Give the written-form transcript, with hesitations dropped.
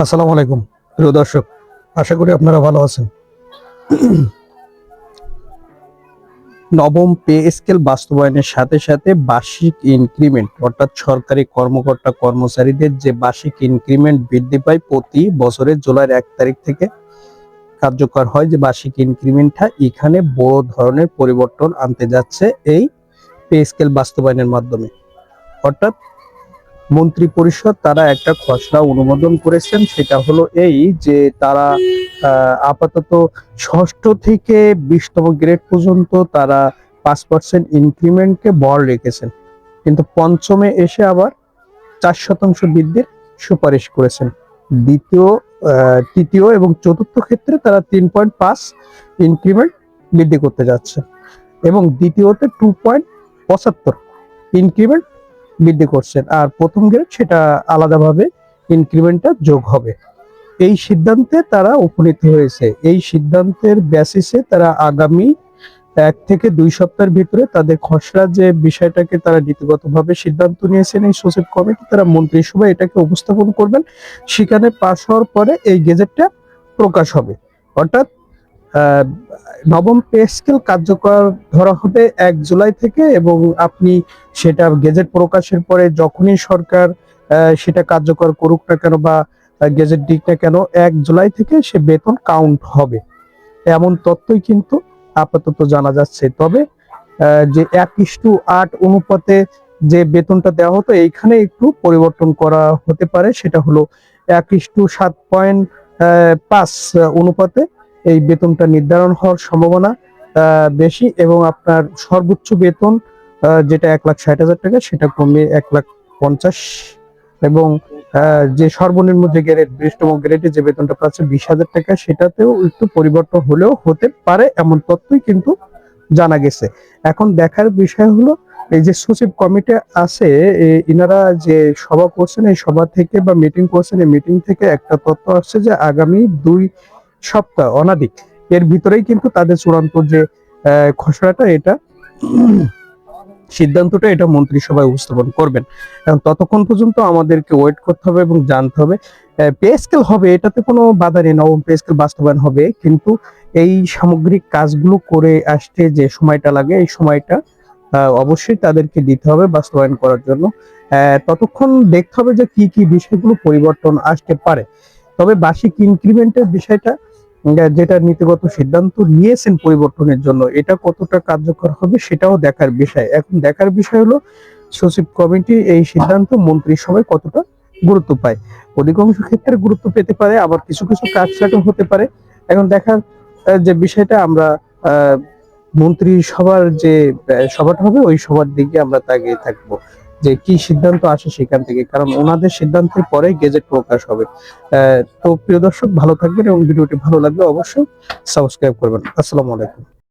আসসালামু আলাইকুম প্রিয় দর্শক, আশা করি আপনারা ভালো আছেন। নবম পে স্কেল বাস্তবায়নের সাথে সাথে বার্ষিক ইনক্রিমেন্ট অর্থাৎ সরকারি কর্মকর্তা কর্মচারীদের যে বার্ষিক ইনক্রিমেন্ট বৃদ্ধি পায় প্রতি বছরের জুলাইয়ের 1 তারিখ থেকে কার্যকর হয়। যে বার্ষিক ইনক্রিমেন্টটা এখানে বড় ধরনের পরিবর্তন আনতে যাচ্ছে এই পে স্কেল বাস্তবায়নের মাধ্যমে। অর্থাৎ মন্ত্রী পরিষদ তারা একটা খসড়া অনুমোদন করেছেন, সেটা হলো এই যে তারা আপাতত ষষ্ঠ থেকে 20তম গ্রেড পর্যন্ত তারা 5% ইনক্রিমেন্টকে বহাল রেখেছেন, কিন্তু পঞ্চমে এসে আবার 4% বৃদ্ধির সুপারিশ করেছেন। তৃতীয় এবং চতুর্থ ক্ষেত্রে তারা 3.5 ইনক্রিমেন্ট বৃদ্ধি করতে যাচ্ছে এবং দ্বিতীয়তে 2.75 ইনক্রিমেন্ট বৃদ্ধি করছেন, আর প্রথম গ্রেড সেটা আলাদাভাবে ইনক্রিমেন্টটা যোগ হবে। এই সিদ্ধান্তে তারা উপনীত হয়েছে। এই সিদ্ধান্তের বেসিসে তারা আগামী 1 থেকে 2 সপ্তাহের ভিতরে তাদের খসড়া যে বিষয়টাকে তারা নীতিগতভাবে সিদ্ধান্ত নিয়েছেন, এই সচিব কমিটি তারা মন্ত্রিসভায় এটাকে উপস্থাপন করবেন। সেখানে পাশ হওয়ার পরে এই গেজেটটা প্রকাশ হবে। অর্থাৎ নবম পে স্কেল কার্যকর ধরা হবে 1 জুলাই থেকে, এবং আপনি সেটা গেজেট প্রকাশের পরে যখনই সরকার সেটা কার্যকর করুক না কেন বা গেজেট দিক না কেন, 1 জুলাই থেকে সে বেতন কাউন্ট হবে, এমন তথ্যই কিন্তু আপাতত জানা যাচ্ছে। তবে যে 1:8 অনুপাতে যে বেতনটা দেওয়া হতো, এইখানে একটু পরিবর্তন করা হতে পারে। সেটা হলো 1:7.5 অনুপাতে এই বেতনটা নির্ধারণ হওয়ার সম্ভাবনা বেশি, এবং আপনার সর্বোচ্চ বেতন যেটা 1,60,000 টাকা সেটা কমে 1,50,000, এবং যে সর্বনিম্ন যে গ্রেড 20তম গ্রেডে যে বেতনটা পাচ্ছে 20,000 টাকা, সেটাতেও একটু পরিবর্তন হলেও হতে পারে, এমন তথ্যই কিন্তু জানা গেছে। এখন দেখার বিষয় হলো এই যে সচিব কমিটি আছে, ইনারা যে সভা করছেন, এই সভা থেকে বা মিটিং করছেন, এই মিটিং থেকে একটা তথ্য আসছে যে আগামী 2 সপ্তাহ অনাধিক এর ভিতরেই কিন্তু তাদের চূড়ান্ত যে খসড়াটা এটা সিদ্ধান্তটা এটা মন্ত্রিসভায় উপস্থাপন করবেন। এবং ততক্ষণ পর্যন্ত আমাদেরকে ওয়েট করতে হবে এবং জানতে হবে। পে স্কেল হবে, এটাতে কোনো বাধা নেই, নবম পে স্কেল বাস্তবায়ন হবে, কিন্তু এই সামগ্রিক কাজগুলো করে আসতে যে সময়টা লাগে, এই সময়টা অবশ্যই তাদেরকে দিতে হবে বাস্তবায়ন করার জন্য। ততক্ষণ দেখতে হবে যে কি কি বিষয়গুলো পরিবর্তন আসতে পারে। তবে বার্ষিক ইনক্রিমেন্টের বিষয়টা যেটা নীতিগত সিদ্ধান্ত নিয়েছেন পরিবর্তনের জন্য, এটা কতটা কার্যকর হবে সেটাও দেখার বিষয়। এখন দেখার বিষয় হলো সচিব কমিটি এই সিদ্ধান্ত মন্ত্রিসভায় কতটা গুরুত্ব পায়। অধিকাংশ ক্ষেত্রে গুরুত্ব পেতে পারে, আবার কিছু কিছু কাটছাঁটও হতে পারে। এখন দেখার যে বিষয়টা, আমরা মন্ত্রিসভার যে সভাটা হবে ওই সভার দিকে আমরা তাকিয়ে থাকবো যে কি সিদ্ধান্ত আসে সেখান থেকে, কারণ ওনাদের সিদ্ধান্তের পরে গেজেট প্রকাশ হবে। তো প্রিয় দর্শক, ভালো থাকবেন এবং ভিডিওটি ভালো লাগলে অবশ্যই সাবস্ক্রাইব করবেন। আসসালামু আলাইকুম।